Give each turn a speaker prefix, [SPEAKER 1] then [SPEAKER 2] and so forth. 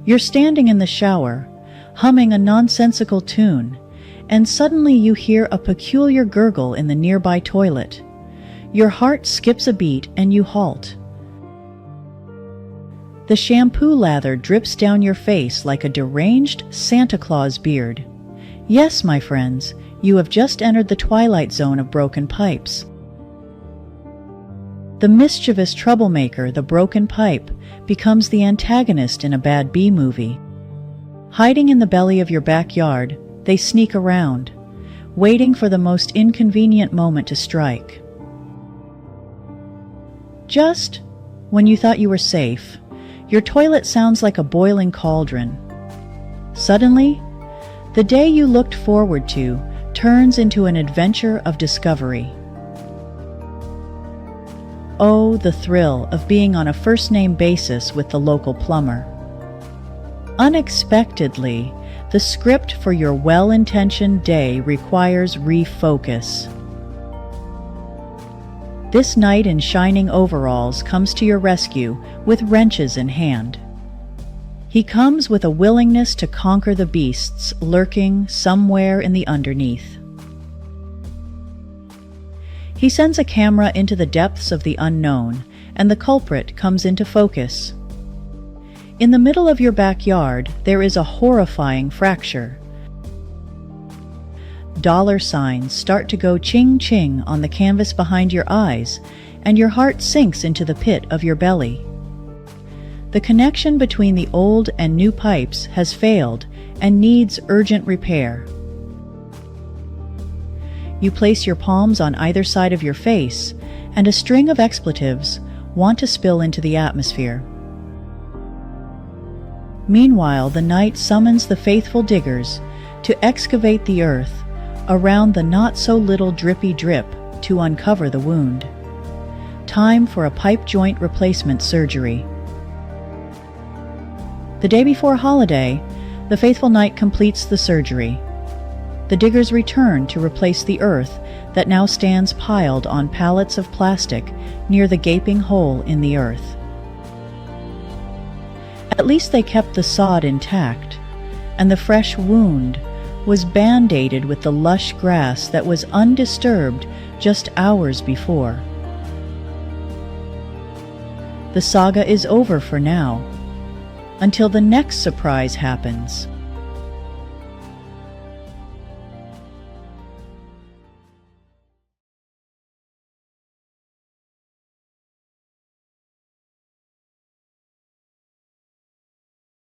[SPEAKER 1] You're standing in the shower, humming a nonsensical tune, and suddenly you hear a peculiar gurgle in the nearby toilet. Your heart skips a beat and you halt. The shampoo lather drips down your face like a deranged Santa Claus beard. Yes, my friends, you have just entered the twilight zone of broken pipes. The mischievous troublemaker, the broken pipe, becomes the antagonist in a bad B-movie. Hiding in the belly of your backyard, they sneak around, waiting for the most inconvenient moment to strike. Just when you thought you were safe, your toilet sounds like a boiling cauldron. Suddenly, the day you looked forward to turns into an adventure of discovery. Oh, the thrill of being on a first-name basis with the local plumber. Unexpectedly, the script for your well-intentioned day requires refocus. This knight in shining overalls comes to your rescue with wrenches in hand. He comes with a willingness to conquer the beasts lurking somewhere in the underneath. He sends a camera into the depths of the unknown, and the culprit comes into focus. In the middle of your backyard, there is a horrifying fracture. Dollar signs start to go ching-ching on the canvas behind your eyes, and your heart sinks into the pit of your belly. The connection between the old and new pipes has failed and needs urgent repair. You place your palms on either side of your face, and a string of expletives want to spill into the atmosphere. Meanwhile, the knight summons the faithful diggers to excavate the earth around the not-so-little drippy drip to uncover the wound. Time for a pipe joint replacement surgery. The day before holiday, the faithful knight completes the surgery. The diggers return to replace the earth that now stands piled on pallets of plastic near the gaping hole in the earth. At least they kept the sod intact, and the fresh wound was band-aided with the lush grass that was undisturbed just hours before. The saga is over for now, until the next surprise happens.